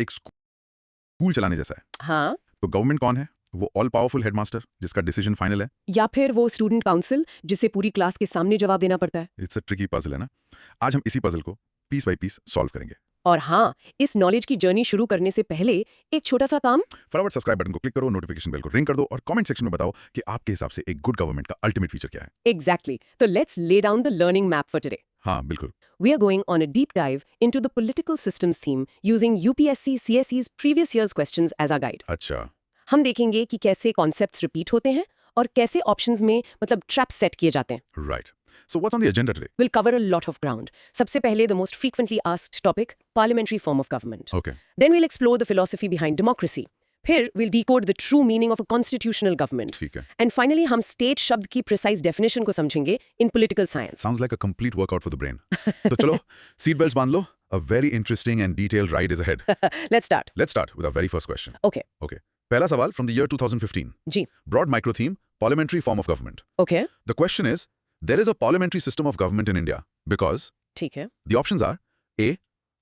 एक स्कूल चलाने जैसा है। हाँ, तो गवर्नमेंट कौन है? वो ऑल पावरफुल हेडमास्टर जिसका डिसीजन फाइनल है। या फिर वो स्टूडेंट काउंसिल जिसे पूरी क्लास के सामने जवाब देना पड़ता है। इट्स अ ट्रिकी पजल है ना। आज हम इसी पजल को पीस बाय पीस सॉल्व करेंगे। और हाँ, इस नॉलेज की जर्नी शुरू करने से पहले एक छोटा सा काम। फटाफट सब्सक्राइब बटन को क्लिक करो, नोटिफिकेशन बेल को रिंग कर दो और कमेंट सेक्शन में बताओ कि आपके हिसाब से एक गुड गवर्नमेंट का अल्टीमेट फीचर क्या है। एग्जैक्टली तो let's lay down the learning map for today. हाँ बिल्कुल। We are going on a deep dive into the political systems theme using UPSC CSE's previous year's questions as our guide. अच्छा, हम देखेंगे कि कैसे कॉन्सेप्ट्स रिपीट होते हैं और कैसे ऑप्शंस में मतलब ट्रैप सेट किए जाते हैं। Right. So what's on the agenda today? We'll cover a lot of ground. सबसे पहले the most frequently asked topic, parliamentary form of government. Okay, Then we'll explore the philosophy behind democracy. फिर we'll decode the true meaning of a constitutional government. ठीक है। And finally हम state शब्द की precise definition को समझेंगे in political science. Sounds like a complete workout for the brain. तो चलो, सीट बेल्ट्स बांध लो. A very interesting and detailed ride is ahead. Let's start. Let's start with our very first question. Okay. Okay. पहला सवाल from the year 2015. Ji. Broad micro theme, parliamentary form of government. Okay. The question is, there is a parliamentary system of government in India because ठीक है. the options are A.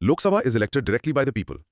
Lok Sabha is elected directly by the people.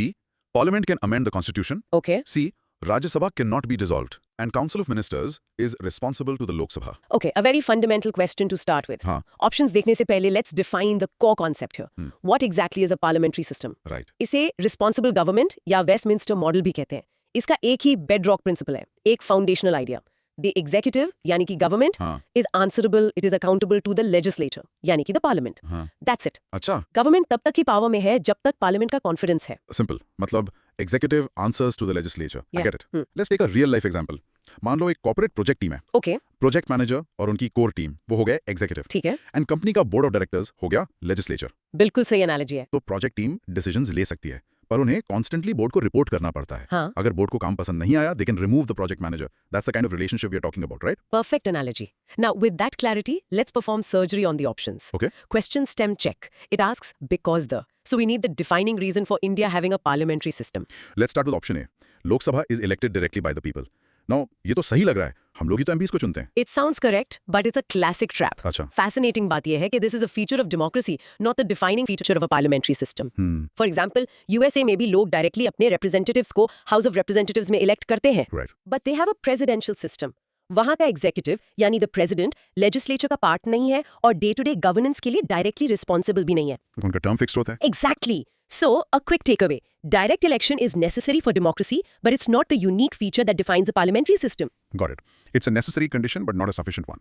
B. Parliament can amend the constitution. Okay. C. Rajya Sabha cannot be dissolved. And Council of Ministers is responsible to the Lok Sabha. Okay, a very fundamental question to start with. हाँ. Options देखने से पहले let's define the core concept here. What exactly is a parliamentary system? Right. इसे responsible government या Westminster model भी कहते हैं. इसका एक ही bedrock principle है, एक foundational idea. The executive यानी कि government हाँ. is answerable, it is accountable to the legislature यानी कि the parliament. हाँ. That's it. अच्छा. Government तब तक ही power में है जब तक parliament का confidence है. Simple. मतलब executive answers to the legislature. I Yeah. get it. Let's take a real life example. मान लो एक corporate project team है. Okay, Project manager और उनकी core team वो हो गए executive. ठीक है. And company का board of directors हो गया legislature. बिल्कुल सही analogy है. तो project team decisions ले सकती है पर उन्हें constantly board को report करना पड़ता है. हाँ. अगर board को काम पसंद नहीं आया, they can remove the project manager. That's the kind of relationship we are talking about, right? Perfect analogy. Now, with that clarity, let's perform surgery on the options. Okay. Question stem check. It asks because the. So we need the defining reason for India having a parliamentary system. Let's start with option A. Lok Sabha is elected directly by the people. Now, ये तो सही लग रहा है. हम लोग ही तो MPs को चुनते हैं. It sounds correct, but it's a classic trap. अच्छा. Fascinating बात यह है कि this is a feature of democracy, not the defining feature of a parliamentary system. For example, USA में भी लोग directly अपने representatives को House of Representatives में elect करते हैं. Right. But they have a presidential system. वहाँ का executive यानी the president legislature का part नहीं है और day-to-day governance के लिए directly responsible भी नहीं है. उनका term fixed होता है. Exactly. So, a quick takeaway. Direct election is necessary for democracy, but it's not the unique feature that defines a parliamentary system. Got it. It's a necessary condition but not a sufficient one.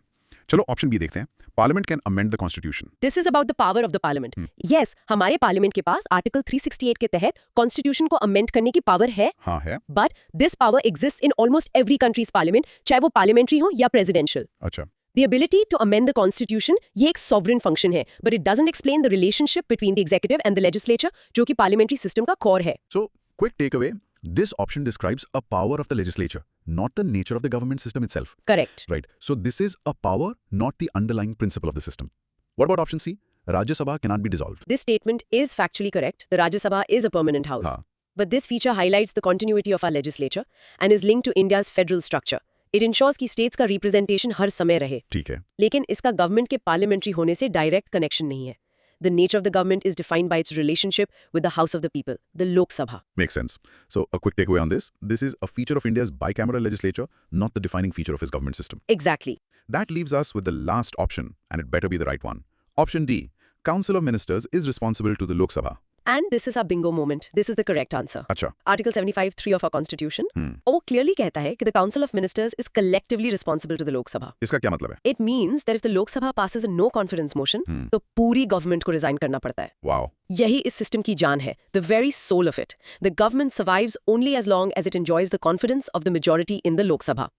चलो option B देखते हैं. Parliament can amend the constitution. This is about the power of the parliament. Yes, हमारे parliament के पास article 368 के तहत constitution को amend करने की power है. हाँ है. But this power exists in almost every country's parliament, चाहे वो parliamentary हो या presidential. अच्छा. The ability to amend the constitution ये एक sovereign function है, but it doesn't explain the relationship between the executive and the legislature, जो कि parliamentary system का core है. So, quick takeaway. This option describes a power of the legislature, not the nature of the government system itself. Correct. Right. So this is a power, not the underlying principle of the system. What about option C? Rajya Sabha cannot be dissolved. This statement is factually correct. The Rajya Sabha is a permanent house. हाँ. But this feature highlights the continuity of our legislature and is linked to India's federal structure. It ensures कि states का representation हर समय रहे. ठीक है. लेकिन इसका government के parliamentary होने से direct connection नहीं है. The nature of the government is defined by its relationship with the House of the People, the Lok Sabha. Makes sense. So a quick takeaway on this. This is a feature of India's bicameral legislature, not the defining feature of its government system. Exactly. That leaves us with the last option, and it better be the right one. Option D. Council of Ministers is responsible to the Lok Sabha. And this is our bingo moment. This is the correct answer. अच्छा. Article 75(3) of our constitution. और वो clearly कहता है कि the Council of Ministers is collectively responsible to the Lok Sabha. इसका क्या मतलब है? It means that if the Lok Sabha passes a no confidence motion, तो पूरी government को resign करना पड़ता है. Wow. यही इस system की जान है, the very soul of it. The government survives only as long as it enjoys the confidence of the majority in the Lok Sabha.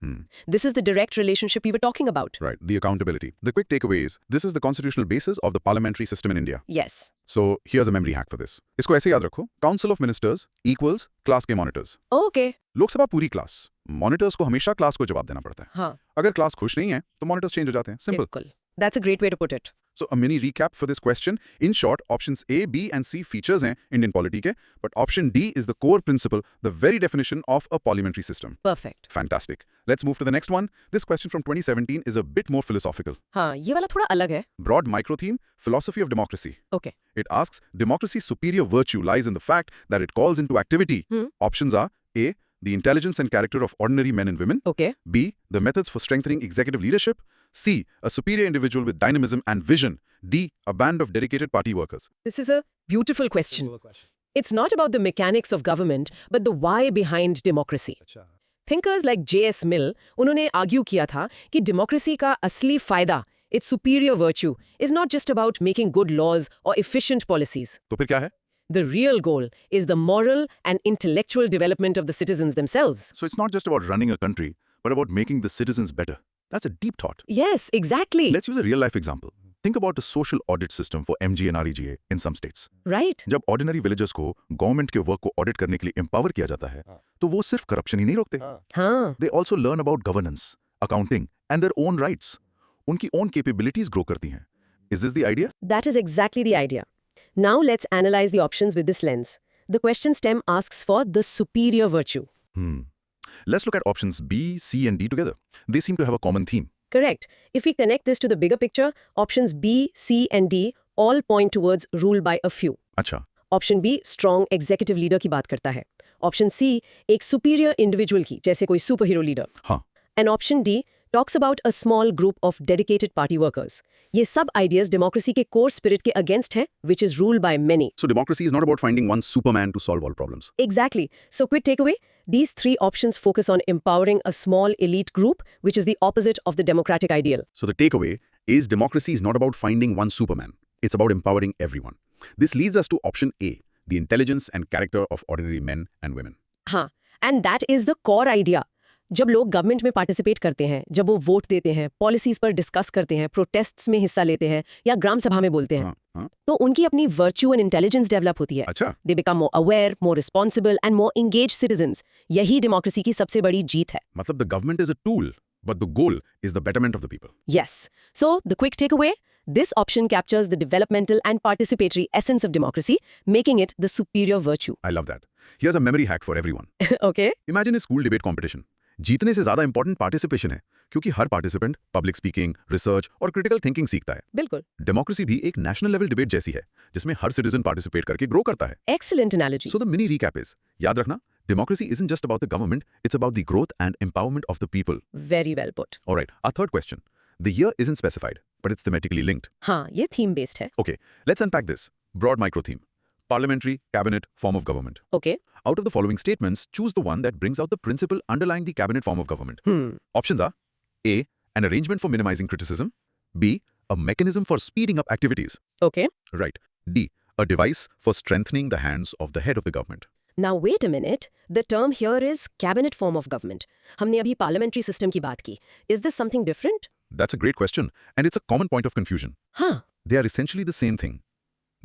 This is the direct relationship we were talking about. Right. The accountability. The quick takeaway is, this is the constitutional basis of the parliamentary system in India. Yes. So here's a memory hack for this. इसको ऐसे याद रखो. Council of Ministers equals class के monitors. Okay. Lok Sabha पूरी class. Monitors को हमेशा class को जवाब देना पड़ता है. हाँ. अगर क्लास खुश नहीं है, तो monitors चेंज हो जाते हैं. Simple. बिल्कुल. That's a great way to put it. So a mini recap for this question. In short, options A, B and C features हैं Indian polity के, but option D is the core principle, the very definition of a parliamentary system. Perfect. Fantastic. Let's move to the next one. This question from 2017 is a bit more philosophical. हाँ, ये वाला थोड़ा अलग है. Broad micro theme, philosophy of democracy. Okay. It asks, democracy's superior virtue lies in the fact that it calls into activity. Options are A, the intelligence and character of ordinary men and women. Okay. B, the methods for strengthening executive leadership. C, a superior individual with dynamism and vision. D, a band of dedicated party workers. This is a beautiful question. It's not about the mechanics of government, but the why behind democracy. Thinkers like J.S. Mill, उन्होंने argue किया था कि democracy का असली फायदा, its superior virtue, is not just about making good laws or efficient policies. तो फिर क्या है? The real goal is the moral and intellectual development of the citizens themselves. So it's not just about running a country, but about making the citizens better. That's a deep thought. Yes, exactly. Let's use a real-life example. Think about the social audit system for MG and REGA in some states. Right. जब ordinary villagers को government के work को audit करने के लिए empower किया जाता है, तो वो सिर्फ corruption ही नहीं रोकते. हाँ. They also learn about governance, accounting, and their own rights. उनकी own capabilities grow करती हैं. Is this the idea? That is exactly the idea. Now let's analyze the options with this lens. The question stem asks for the superior virtue. Let's look at options B, C, and D together. They seem to have a common theme. Correct. If we connect this to the bigger picture, options B, C, and D all point towards rule by a few. अच्छा. Option B, strong executive leader की बात करता है. Option C, एक superior individual की, जैसे कोई superhero leader. हाँ. And option D talks about a small group of dedicated party workers. ये सब ideas democracy के core spirit के against हैं, which is ruled by many. So democracy is not about finding one superman to solve all problems. Exactly. So quick takeaway, these three options focus on empowering a small elite group, which is the opposite of the democratic ideal. So the takeaway is democracy is not about finding one superman. It's about empowering everyone. This leads us to option A, the intelligence and character of ordinary men and women. हाँ, and that is the core idea. जब लोग government में participate करते हैं, जब वो vote देते हैं, पॉलिसीज पर डिस्कस करते हैं, प्रोटेस्ट्स में हिस्सा लेते हैं या ग्राम सभा में बोलते हैं, तो उनकी अपनी वर्च्यू एंड इंटेलिजेंस डेवलप होती है. अच्छा. They become more aware, more responsible and more engaged citizens. यही डेमोक्रेसी की सबसे बड़ी जीत है. मतलब the government is a tool, but the goal is the betterment of the people. Yes. So the quick takeaway, this option captures the developmental and participatory essence of democracy, making it the superior virtue. I love that. Here's a memory hack for everyone. Okay. Imagine a school debate competition. जीतने से ज्यादा important participation है, क्योंकि हर participant public speaking, research और critical thinking सीखता है. बिल्कुल. Democracy भी एक नेशनल लेवल डिबेट जैसी है, जिसमें हर सिटीजन पार्टिसिपेट करके ग्रो करता है. Excellent analogy. So the mini recap is, याद रखना, democracy isn't just about the government, it's about the growth and empowerment of the people. Very well put. All right, our third question. The year isn't specified, but it's thematically linked. हाँ, ये theme based है. Okay, let's unpack this. Broad micro theme. Parliamentary, cabinet, form of government. Okay. Out of the following statements, choose the one that brings out the principle underlying the cabinet form of government. Options are A, an arrangement for minimizing criticism. B, a mechanism for speeding up activities. Okay. Right. D, a device for strengthening the hands of the head of the government. Now wait a minute. The term here is cabinet form of government. हमने अभी parliamentary system की बात की. Is this something different? That's a great question, and it's a common point of confusion. हाँ. They are essentially the same thing.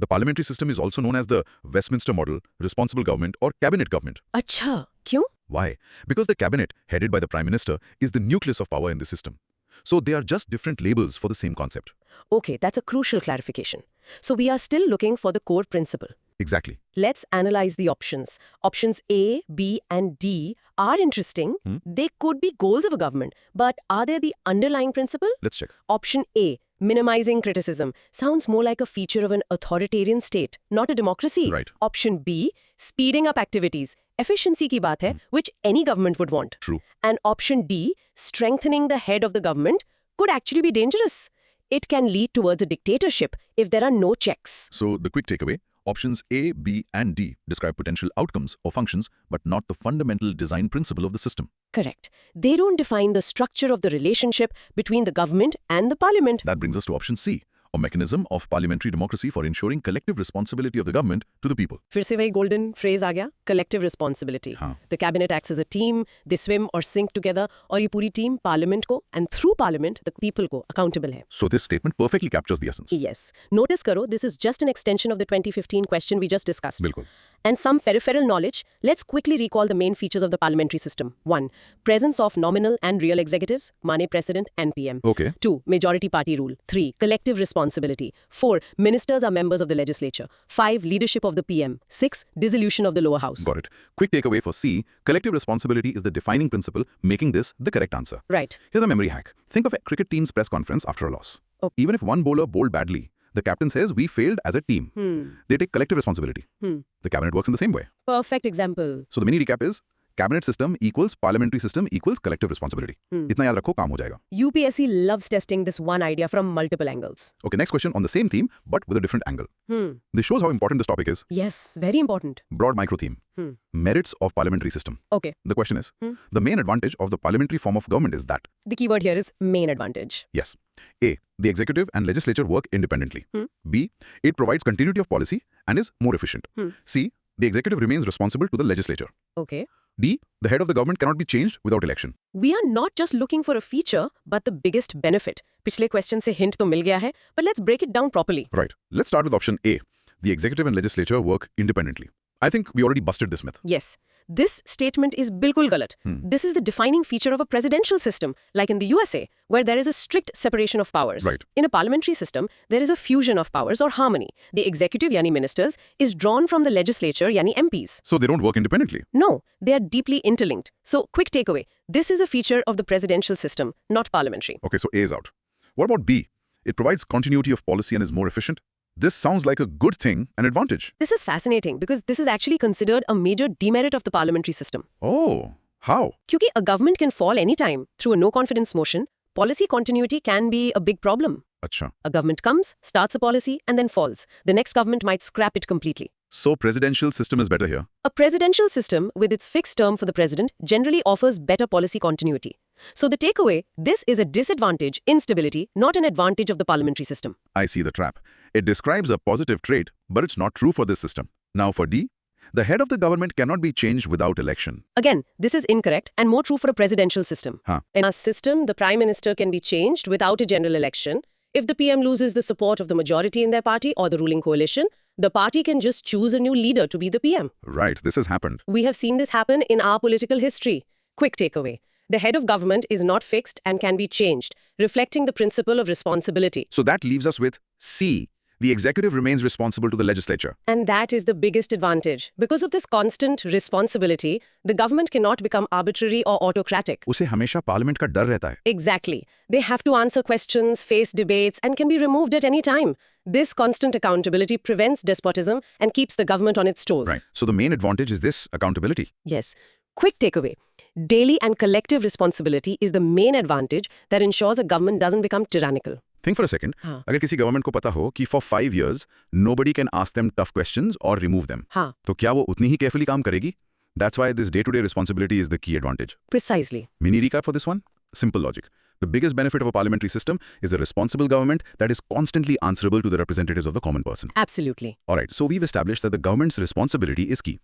The parliamentary system is also known as the Westminster model, responsible government, or cabinet government. अच्छा, क्यों? Why? Because the cabinet, headed by the prime minister, is the nucleus of power in the system. So they are just different labels for the same concept. Okay, that's a crucial clarification. So we are still looking for the core principle. Exactly. Let's analyze the options. Options A, B, and D are interesting. They could be goals of a government, but are they the underlying principle? Let's check. Option A, minimizing criticism, sounds more like a feature of an authoritarian state, not a democracy. Right. Option B, speeding up activities, efficiency की बात है, which any government would want. True. And option D, strengthening the head of the government, could actually be dangerous. It can lead towards a dictatorship if there are no checks. So the quick takeaway, options A, B, and D describe potential outcomes or functions, but not the fundamental design principle of the system. Correct. They don't define the structure of the relationship between the government and the parliament. That brings us to option C, a mechanism of parliamentary democracy for ensuring collective responsibility of the government to the people. फिर से वही golden phrase आ गया, collective responsibility. हाँ. The cabinet acts as a team, they swim or sink together, और ये पूरी team parliament को and through parliament the people को accountable है. So this statement perfectly captures the essence. Yes. Notice करो, this is just an extension of the 2015 question we just discussed. बिल्कुल. And some peripheral knowledge, let's quickly recall the main features of the parliamentary system. 1. Presence of nominal and real executives, माने president and PM. Okay. 2. Majority party rule. 3. Collective responsibility. 4. Ministers are members of the legislature. 5. Leadership of the PM. 6. Dissolution of the lower house. Got it. Quick takeaway for C, collective responsibility is the defining principle, making this the correct answer. Right. Here's a memory hack. Think of a cricket team's press conference after a loss. Oh. Even if one bowler bowled badly, the captain says, we failed as a team. They take collective responsibility. The cabinet works in the same way. Perfect example. So the mini recap is, cabinet system equals parliamentary system equals collective responsibility. Itna yaad rakho, kaam ho jayega. UPSC loves testing this one idea from multiple angles. Okay, next question on the same theme, but with a different angle. This shows how important this topic is. Yes, very important. Broad micro theme. Merits of parliamentary system. Okay. The question is, the main advantage of the parliamentary form of government is that, The keyword here is main advantage. yes, A, the executive and legislature work independently. B, it provides continuity of policy and is more efficient. C, the executive remains responsible to the legislature. Okay. D, the head of the government cannot be changed without election. We are not just looking for a feature, but the biggest benefit. पिछले question से hint तो मिल गया है, but let's break it down properly. Right. Let's start with option A. The executive and legislature work independently. I think we already busted this myth. Yes. This statement is bilkul galat. This is the defining feature of a presidential system, like in the USA, where there is a strict separation of powers. Right. In a parliamentary system, there is a fusion of powers or harmony. The executive, yani ministers, is drawn from the legislature, yani MPs. So they don't work independently. No, they are deeply interlinked. So, quick takeaway. This is a feature of the presidential system, not parliamentary. Okay, so A is out. What about B? It provides continuity of policy and is more efficient. This sounds like a good thing, an advantage. This is fascinating because this is actually considered a major demerit of the parliamentary system. Oh, how? Kyunki a government can fall anytime through a no-confidence motion, policy continuity can be a big problem. Acha. A government comes, starts a policy, and then falls. The next government might scrap it completely. So presidential system is better here. A presidential system with its fixed term for the president generally offers better policy continuity. So the takeaway, this is a disadvantage, instability, not an advantage of the parliamentary system. I see the trap. It describes a positive trait, but it's not true for this system. Now for D, the head of the government cannot be changed without election. Again, this is incorrect and more true for a presidential system. Huh. In our system, the prime minister can be changed without a general election. If the PM loses the support of the majority in their party or the ruling coalition, the party can just choose a new leader to be the PM. Right, this has happened. We have seen this happen in our political history. Quick takeaway. The head of government is not fixed and can be changed, reflecting the principle of responsibility. So that leaves us with C. The executive remains responsible to the legislature. And that is the biggest advantage. Because of this constant responsibility, the government cannot become arbitrary or autocratic. उसे हमेशा parliament का डर रहता है. Exactly. They have to answer questions, face debates, and can be removed at any time. This constant accountability prevents despotism and keeps the government on its toes. Right. So the main advantage is this accountability. Yes. Quick takeaway. Daily and collective responsibility is the main advantage that ensures a government doesn't become tyrannical. Think for a second. हाँ. अगर किसी government को पता हो कि for 5 years nobody can ask them tough questions or remove them, हाँ. तो क्या वो उतनी ही carefully काम करेगी? That's why this day-to-day responsibility is the key advantage. Precisely. Mini recap for this one? Simple logic. The biggest benefit of a parliamentary system is a responsible government that is constantly answerable to the representatives of the common person. Absolutely. Alright, so we've established that the government's responsibility is key.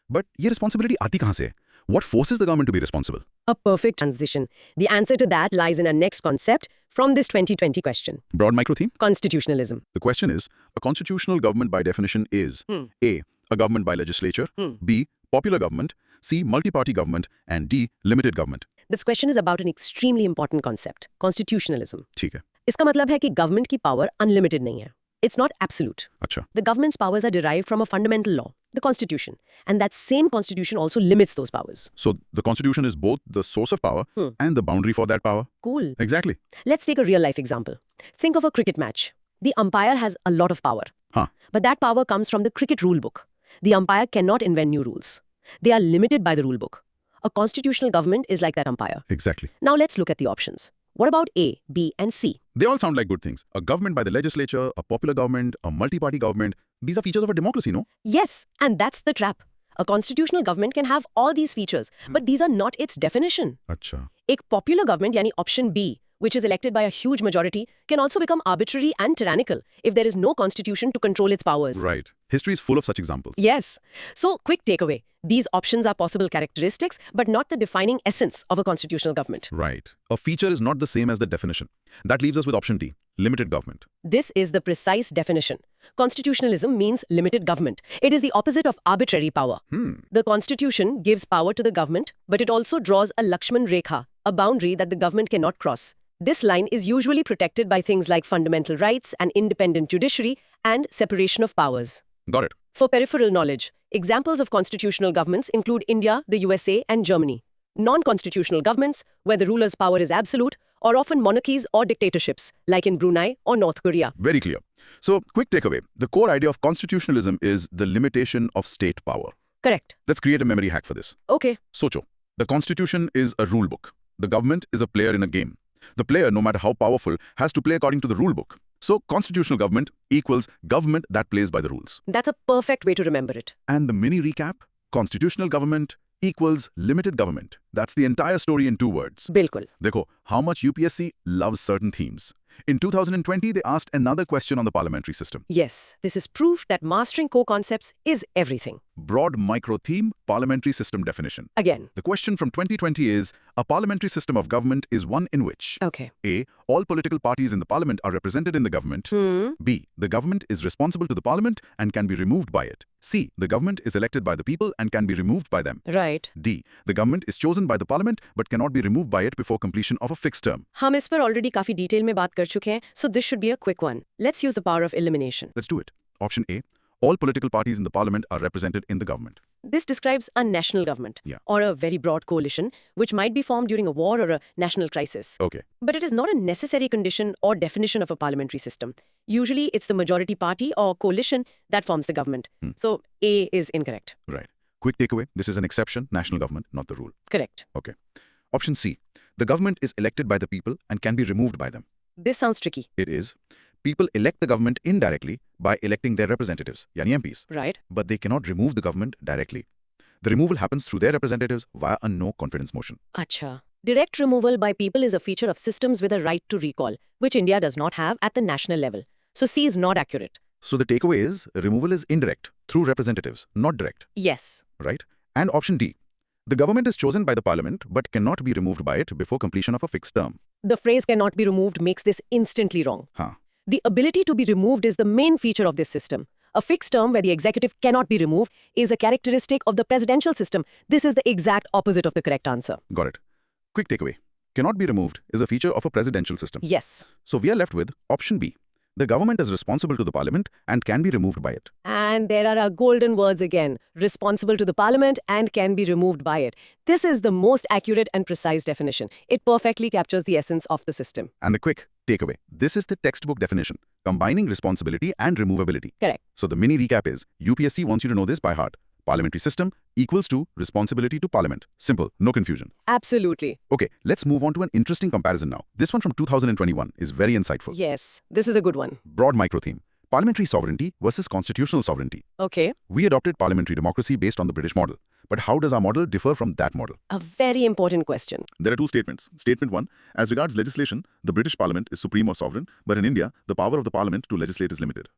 But ये responsibility आती कहाँ से? What forces the government to be responsible? A perfect transition. The answer to that lies in our next concept from this 2020 question. Broad micro theme? Constitutionalism. The question is, a constitutional government by definition is A. A government by legislature, B. Popular government, C. Multi-party government, and D. Limited government. This question is about an extremely important concept, constitutionalism. ठीक है. इसका मतलब है कि government की power unlimited नहीं है. It's not absolute. अच्छा. The government's powers are derived from a fundamental law, the Constitution. And that same Constitution also limits those powers. So the Constitution is both the source of power and the boundary for that power. Cool. Exactly. Let's take a real-life example. Think of a cricket match. The umpire has a lot of power. Huh. But that power comes from the cricket rule book. The umpire cannot invent new rules. They are limited by the rule book. A constitutional government is like that umpire. Exactly. Now let's look at the options. What about A, B, and C? They all sound like good things. A government by the legislature, a popular government, a multi-party government. These are features of a democracy, no? Yes, and that's the trap. A constitutional government can have all these features, but these are not its definition. Acha. A popular government, yani option B, which is elected by a huge majority, can also become arbitrary and tyrannical if there is no constitution to control its powers. Right. History is full of such examples. Yes. So, quick takeaway. These options are possible characteristics, but not the defining essence of a constitutional government. Right. A feature is not the same as the definition. That leaves us with option D, limited government. This is the precise definition. Constitutionalism means limited government. It is the opposite of arbitrary power. The Constitution gives power to the government, but it also draws a Lakshman Rekha, a boundary that the government cannot cross. This line is usually protected by things like fundamental rights, an independent judiciary, and separation of powers. Got it. For peripheral knowledge, examples of constitutional governments include India, the USA, and Germany. Non-constitutional governments, where the ruler's power is absolute, are often monarchies or dictatorships, like in Brunei or North Korea. Very clear. So, quick takeaway. The core idea of constitutionalism is the limitation of state power. Correct. Let's create a memory hack for this. Okay. Socho. The constitution is a rule book. The government is a player in a game. The player, no matter how powerful, has to play according to the rule book. So, constitutional government equals government that plays by the rules. That's a perfect way to remember it. And the mini recap, constitutional government equals limited government. That's the entire story in 2 words. Bilkul. Dekho, how much UPSC loves certain themes. In 2020, they asked another question on the parliamentary system. Yes, this is proof that mastering core concepts is everything. Broad micro theme, parliamentary system definition. Again. The question from 2020 is, a parliamentary system of government is one in which Okay. A. All political parties in the parliament are represented in the government. B. The government is responsible to the parliament and can be removed by it. C. The government is elected by the people and can be removed by them. Right. D. The government is chosen by the parliament but cannot be removed by it before completion of a fixed term. हम इस पर already काफी detail में बात कर चुके हैं, so this should be a quick one. Let's use the power of elimination. Let's do it. Option A. All political parties in the parliament are represented in the government. This describes a national government, Yeah. or a very broad coalition, which might be formed during a war or a national crisis. Okay. But it is not a necessary condition or definition of a parliamentary system. Usually, it's the majority party or coalition that forms the government. So, A is incorrect. Right. Quick takeaway. This is an exception, national government, not the rule. Correct. Okay. Option C. The government is elected by the people and can be removed by them. This sounds tricky, It is. People elect the government indirectly by electing their representatives, yani MPs. right? But they cannot remove the government directly. The removal happens through their representatives via a no-confidence motion. Acha. Direct removal by people is a feature of systems with a right to recall, which India does not have at the national level. So C is not accurate. So the takeaway is, removal is indirect, through representatives, not direct, Yes. right? And option D. The government is chosen by the parliament but cannot be removed by it before completion of a fixed term. The phrase cannot be removed makes this instantly wrong. Huh. The ability to be removed is the main feature of this system. A fixed term where the executive cannot be removed is a characteristic of the presidential system. This is the exact opposite of the correct answer. Got it. Quick takeaway. Cannot be removed is a feature of a presidential system. Yes. So we are left with option B. The government is responsible to the parliament and can be removed by it. And there are our golden words again. Responsible to the parliament and can be removed by it. This is the most accurate and precise definition. It perfectly captures the essence of the system. And the quick takeaway. This is the textbook definition, combining responsibility and removability. Correct. So the mini recap is, UPSC wants you to know this by heart. Parliamentary system equals to responsibility to parliament. Simple, no confusion. Absolutely. Okay, let's move on to an interesting comparison now. This one from 2021 is very insightful. Yes, this is a good one. Broad micro theme. Parliamentary sovereignty versus constitutional sovereignty. Okay. We adopted parliamentary democracy based on the British model. But how does our model differ from that model? A very important question. There are 2 statements. Statement 1, as regards legislation, the British Parliament is supreme or sovereign, but in India, the power of the Parliament to legislate is limited.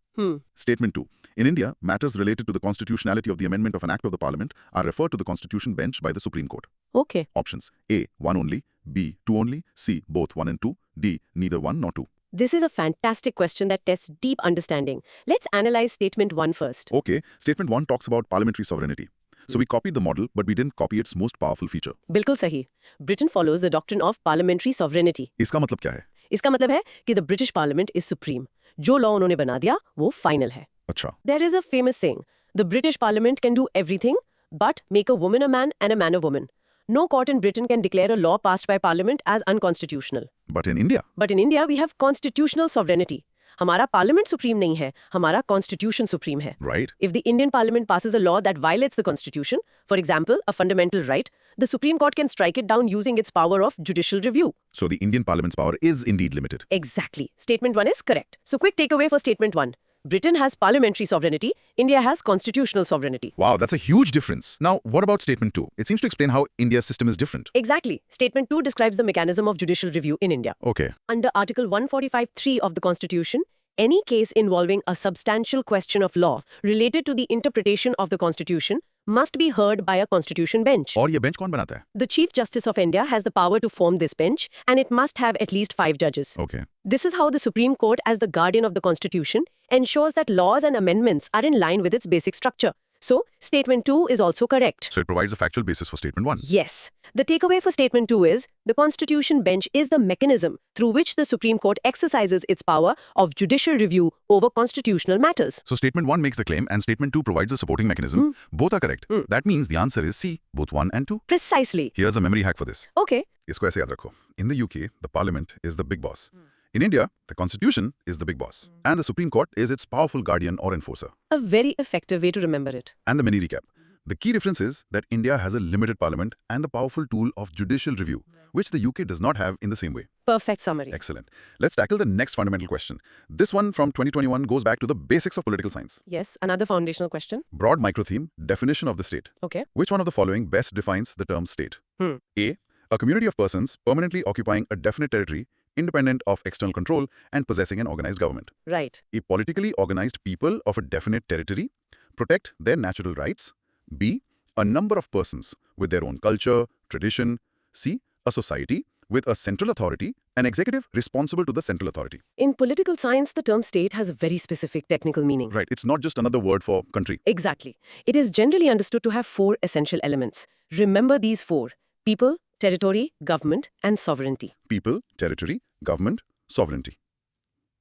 Statement 2, in India, matters related to the constitutionality of the amendment of an act of the Parliament are referred to the Constitution bench by the Supreme Court. Okay. Options: A, 1 only, B, 2 only, C, both 1 and 2, D, neither 1 nor 2. This is a fantastic question that tests deep understanding. Let's analyze statement 1 first. Okay, Statement 1 talks about parliamentary sovereignty. So we copied the model, but we didn't copy its most powerful feature. बिल्कुल सही. Britain follows the doctrine of parliamentary sovereignty. इसका मतलब क्या है? इसका मतलब है कि the British Parliament is supreme. जो law उन्होंने बना दिया, वो final है. अच्छा, There is a famous saying, the British Parliament can do everything, but make a woman a man and a man a woman. No court in Britain can declare a law passed by Parliament as unconstitutional. but in India, But in India, we have constitutional sovereignty. हमारा parliament supreme नहीं है, हमारा constitution supreme है. right? If the Indian Parliament passes a law that violates the Constitution, for example, a fundamental right, the Supreme Court can strike it down using its power of judicial review. So the Indian Parliament's power is indeed limited. Exactly. Statement 1 is correct. So quick takeaway for Statement 1. Britain has parliamentary sovereignty, India has constitutional sovereignty. Wow, that's a huge difference. Now, what about Statement 2? It seems to explain how India's system is different. Exactly. Statement 2 describes the mechanism of judicial review in India. Okay, Under Article 145(3) of the Constitution, any case involving a substantial question of law related to the interpretation of the Constitution must be heard by a constitution bench. और ये bench कौन बनाता है? The Chief Justice of India has the power to form this bench, and it must have at least 5 judges. Okay. This is how the Supreme Court, as the guardian of the Constitution, ensures that laws and amendments are in line with its basic structure. So, Statement 2 is also correct. So it provides a factual basis for Statement 1. Yes. The takeaway for Statement 2 is the Constitution bench is the mechanism through which the Supreme Court exercises its power of judicial review over constitutional matters. So Statement 1 makes the claim and Statement 2 provides a supporting mechanism. Both are correct. That means the answer is C, both 1 and 2. Precisely. Here's a memory hack for this. Okay. इसको ऐसे याद रखो. In the UK, the parliament is the big boss. In India, the constitution is the big boss. And the Supreme Court is its powerful guardian or enforcer. A very effective way to remember it. And the mini recap. The key difference is that India has a limited parliament and the powerful tool of judicial review, which the UK does not have in the same way. Perfect summary. Excellent. Let's tackle the next fundamental question. This one from 2021 goes back to the basics of political science. Yes, another foundational question. Broad micro-theme, definition of the state. Okay. Which one of the following best defines the term state? Hmm. A. A community of persons permanently occupying a definite territory, independent of external control and possessing an organized government. Right. A politically organized people of a definite territory protect their natural rights. B. A number of persons with their own culture, tradition. C. A society with a central authority, an executive responsible to the central authority. In political science, the term state has a very specific technical meaning. Right, it's not just another word for country. Exactly. It is generally understood to have 4 essential elements. Remember these 4: people, territory, government, and sovereignty. People, territory, government, sovereignty.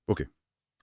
Okay.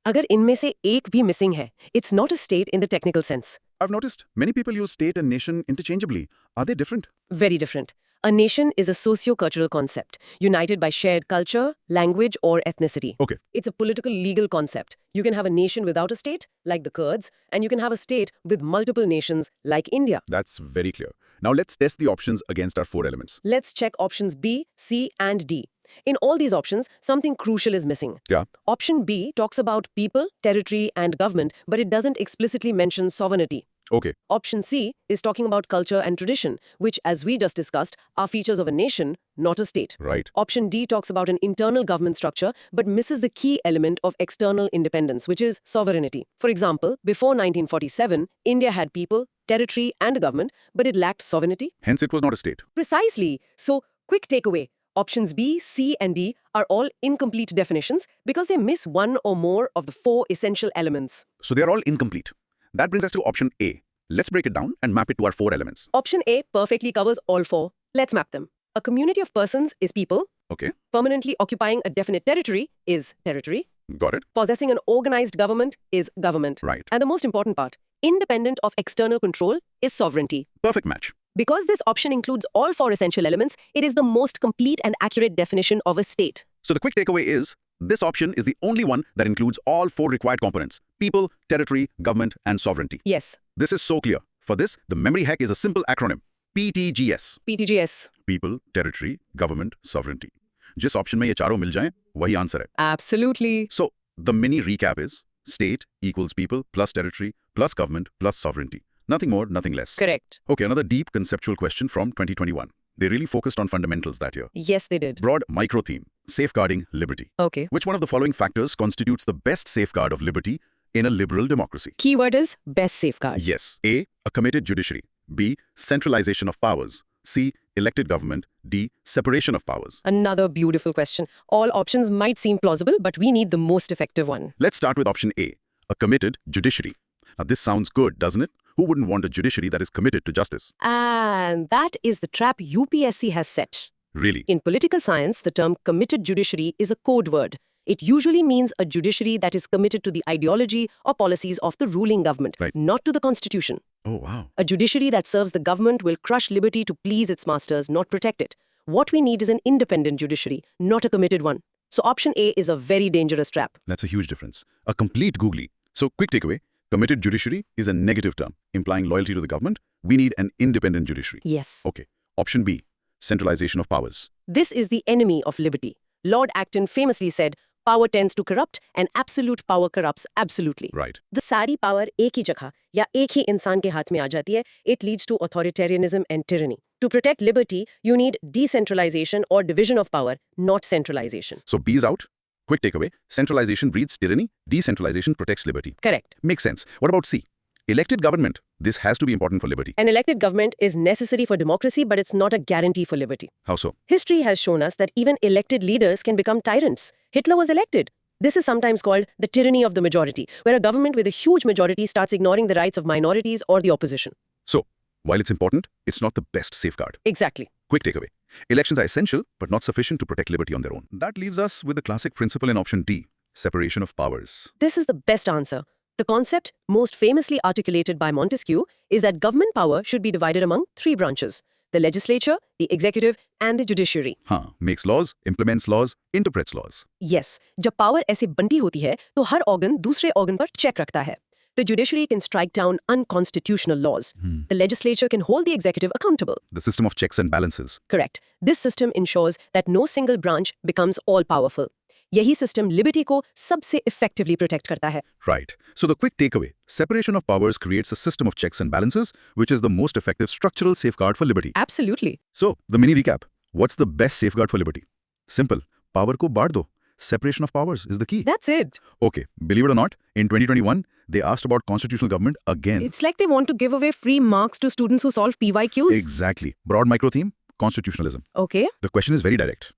अगर इनमें से एक भी missing है, it's not a state in the technical sense. I've noticed many people use state and nation interchangeably. Are they different? Very different. A nation is a socio-cultural concept, united by shared culture, language, or ethnicity. Okay. It's a political legal concept. You can have a nation without a state, like the Kurds, and you can have a state with multiple nations, like India. That's very clear. Now let's test the options against our 4 elements. Let's check options B, C, and D. In all these options, something crucial is missing. Yeah. Option B talks about people, territory, and government, but it doesn't explicitly mention sovereignty. Okay. Option C is talking about culture and tradition, which, as we just discussed, are features of a nation, not a state. Right. Option D talks about an internal government structure, but misses the key element of external independence, which is sovereignty. For example, before 1947, India had people, territory, and a government, but it lacked sovereignty. Hence, it was not a state. Precisely. So, quick takeaway. Options B, C, and D are all incomplete definitions because they miss one or more of the 4 essential elements. So they are all incomplete. That brings us to option A. Let's break it down and map it to our 4 elements. Option A perfectly covers all 4. Let's map them. A community of persons is people. Okay. Permanently occupying a definite territory is territory. Got it. Possessing an organized government is government. Right. And the most important part, independent of external control is sovereignty. Perfect match. Because this option includes all 4 essential elements, it is the most complete and accurate definition of a state. So the quick takeaway is, this option is the only one that includes all 4 required components: people, territory, government, and sovereignty. Yes. This is so clear. For this, the memory hack is a simple acronym. PTGS. PTGS. People, territory, government, sovereignty. जिस option में ये चारों मिल जाएं, वही answer है. Absolutely. So, the mini recap is, state equals people plus territory plus government plus sovereignty. Nothing more, nothing less. Correct. Okay, another deep conceptual question from 2021. They really focused on fundamentals that year. Yes, they did. Broad micro theme, safeguarding liberty. Okay. Which one of the following factors constitutes the best safeguard of liberty in a liberal democracy? Keyword is best safeguard. Yes. A. A committed judiciary. B. Centralization of powers. C. Elected government. D. Separation of powers. Another beautiful question. All options might seem plausible, but we need the most effective one. Let's start with option A. A committed judiciary. Now this sounds good, doesn't it? Who wouldn't want a judiciary that is committed to justice? And that is the trap UPSC has set. Really? In political science, the term committed judiciary is a code word. It usually means a judiciary that is committed to the ideology or policies of the ruling government, Right. not to the constitution. Oh, wow. A judiciary that serves the government will crush liberty to please its masters, not protect it. What we need is an independent judiciary, not a committed one. So option A is a very dangerous trap. That's a huge difference. A complete googly. So quick takeaway, committed judiciary is a negative term, implying loyalty to the government. We need an independent judiciary. Yes. Okay. Option B, centralization of powers. This is the enemy of liberty. Lord Acton famously said, power tends to corrupt and absolute power corrupts absolutely. Right. The सारी power एक ही जगह या एक ही इंसान के हाथ में आ जाती है. It leads to authoritarianism and tyranny. To protect liberty, you need decentralization or division of power, not centralization. So B is out. Quick takeaway, centralization breeds tyranny, decentralization protects liberty. Correct. Makes sense. What about C? Elected government. This has to be important for liberty. An elected government is necessary for democracy, but it's not a guarantee for liberty. How so? History has shown us that even elected leaders can become tyrants. Hitler was elected. This is sometimes called the tyranny of the majority, where a government with a huge majority starts ignoring the rights of minorities or the opposition. So, while it's important, it's not the best safeguard. Exactly. Quick takeaway. Elections are essential, but not sufficient to protect liberty on their own. That leaves us with the classic principle in option D, separation of powers. This is the best answer. The concept, most famously articulated by Montesquieu, is that government power should be divided among three branches: the legislature, the executive, and the judiciary. हाँ, makes laws, implements laws, interprets laws. Yes, जब power ऐसे बंटी होती है तो हर organ दूसरे organ पर check रखता है. The judiciary can strike down unconstitutional laws. The legislature can hold the executive accountable. The system of checks and balances. Correct. This system ensures that no single branch becomes all-powerful. यही system liberty को सबसे effectively protect करता है. Right. So the quick takeaway, separation of powers creates a system of checks and balances, which is the most effective structural safeguard for liberty. Absolutely. So, the mini recap. What's the best safeguard for liberty? Simple. Power ko baant do. Separation of powers is the key. That's it. Okay, believe it or not, in 2021, they asked about constitutional government again. It's like they want to give away free marks to students who solve PYQs. Exactly. Broad micro theme, constitutionalism. Okay. The question is very direct.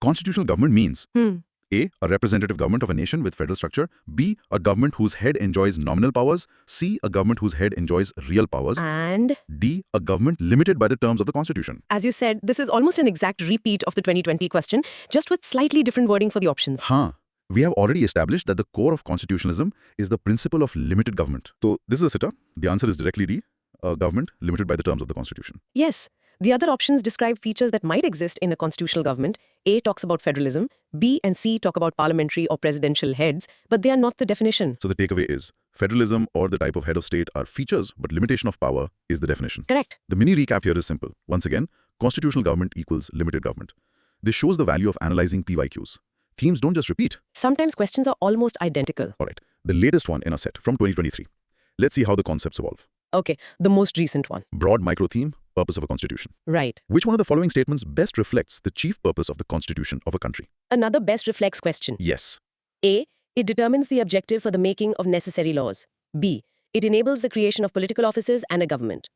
Constitutional government means A. A representative government of a nation with federal structure. B. A government whose head enjoys nominal powers. C. A government whose head enjoys real powers. And D. A government limited by the terms of the Constitution. as you said, this is almost an exact repeat of the 2020 question, just with slightly different wording for the options. Huh. We have already established that the core of constitutionalism is the principle of limited government. So, this is a sitter. The answer is directly D. A government limited by the terms of the Constitution. Yes. The other options describe features that might exist in a constitutional government. A talks about federalism, B and C talk about parliamentary or presidential heads, but they are not the definition. So, the takeaway is federalism or the type of head of state are features, but limitation of power is the definition. Correct. The mini recap here is simple. Once again, constitutional government equals limited government. This shows the value of analyzing PYQs. Themes don't just repeat. Sometimes questions are almost identical. All right, the latest one in our set from 2023. Let's see how the concepts evolve. Okay, the most recent one. Broad micro theme, purpose of a constitution. Right. Which one of the following statements best reflects the chief purpose of the constitution of a country? Another best reflex question. Yes. A. It determines the objective for the making of necessary laws. B. It enables the creation of political offices and a government.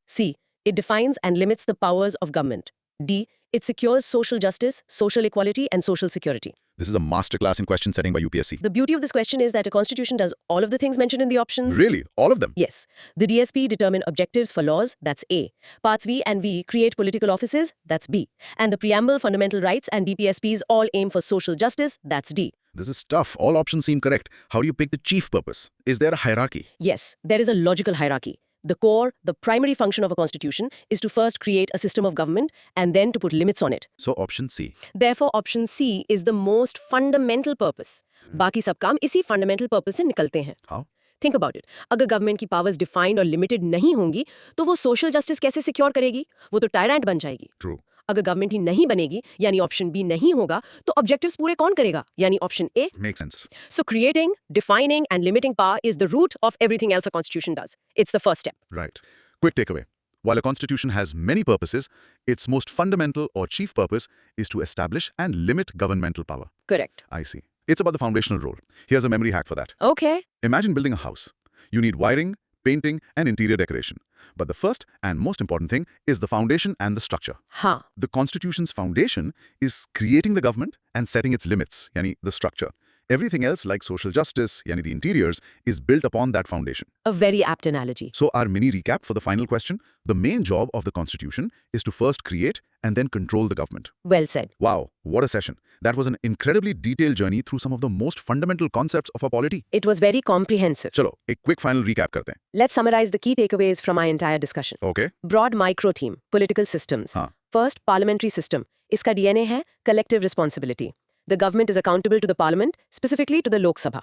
C. It defines and limits the powers of government. D. It secures social justice, social equality, and social security. This is a masterclass in question setting by UPSC. The beauty of this question is that a constitution does all of the things mentioned in the options. Really? All of them? Yes. The DSP determine objectives for laws, that's A. Parts V and V create political offices, that's B. And the preamble, fundamental rights, and DPSPs all aim for social justice, that's D. This is tough. All options seem correct. How do you pick the chief purpose? Is there a hierarchy? Yes, there is a logical hierarchy. The core, the primary function of a constitution is to first create a system of government and then to put limits on it. So option C. Therefore, option C is the most fundamental purpose. बाकी सब काम इसी fundamental purpose से निकलते हैं. How? Think about it. अगर government की powers defined और limited नहीं होंगी, तो वो social justice कैसे secure करेगी? वो तो tyrant बन जाएगी. True. अगर government ही नहीं बनेगी, यानी option B नहीं होगा, तो objectives पूरे कौन करेगा? यानी option A. Makes sense. So creating, defining, and limiting power is the root of everything else a constitution does. It's the first step. Right. Quick takeaway. While a constitution has many purposes, its most fundamental or chief purpose is to establish and limit governmental power. Correct. I see. It's about the foundational role. Here's a memory hack for that. Okay. Imagine building a house. You need wiring, painting, and interior decoration. But the first and most important thing is the foundation and the structure. हाँ. The Constitution's foundation is creating the government and setting its limits, yani the structure. Everything else like social justice, yani the interiors, is built upon that foundation. A very apt analogy. So our mini recap for the final question, the main job of the Constitution is to first create and then control the government. Well said. Wow, what a session. That was an incredibly detailed journey through some of the most fundamental concepts of our polity. It was very comprehensive. Chalo, a quick final recap karte hain. Let's summarize the key takeaways from our entire discussion. Okay. Broad micro theme, political systems. हाँ. First, parliamentary system. Iska DNA hai collective responsibility. The government is accountable to the parliament, specifically to the Lok Sabha.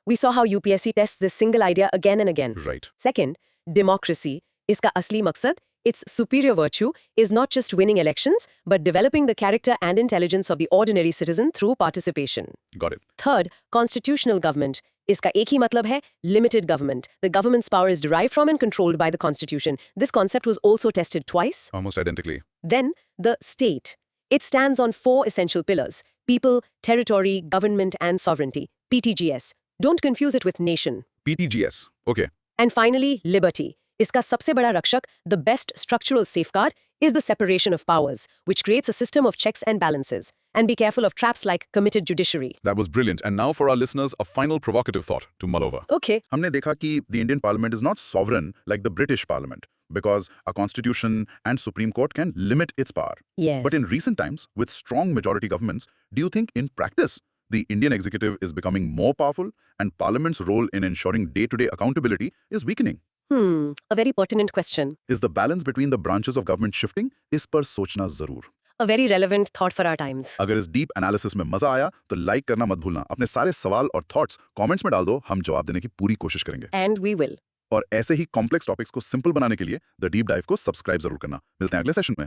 We saw how UPSC tests this single idea again and again. Right. Second, democracy. Iska asli maqsad, its superior virtue, is not just winning elections, but developing the character and intelligence of the ordinary citizen through participation. Got it. Third, constitutional government. Iska ek hi matlab hai limited government. The government's power is derived from and controlled by the constitution. This concept was also tested twice. Almost identically. Then, the state. It stands on 4 essential pillars: people, territory, government, and sovereignty. PTGS. Don't confuse it with nation. PTGS. Okay. And finally, liberty. इसका सबसे बड़ा रक्षक, the best structural safeguard, is the separation of powers, which creates a system of checks and balances. And be careful of traps like committed judiciary. That was brilliant. And now for our listeners, a final provocative thought to mull over. Okay. हमने देखा कि the Indian Parliament is not sovereign like the British Parliament because a constitution and Supreme Court can limit its power. Yes. But in recent times, with strong majority governments, do you think in practice the Indian executive is becoming more powerful and Parliament's role in ensuring day-to-day accountability is weakening? A very pertinent question. Is the balance between the branches of government shifting? इस पर सोचना जरूर. A very relevant thought for our times. अगर इस deep analysis में मजा आया तो लाइक करना मत भूलना. अपने सारे सवाल और थॉट्स कमेंट्स में डाल दो. हम जवाब देने की पूरी कोशिश करेंगे. And we will. और ऐसे ही कॉम्प्लेक्स टॉपिक्स को सिंपल बनाने के लिए द डीप डाइव को सब्सक्राइब जरूर करना. मिलते हैं अगले सेशन में.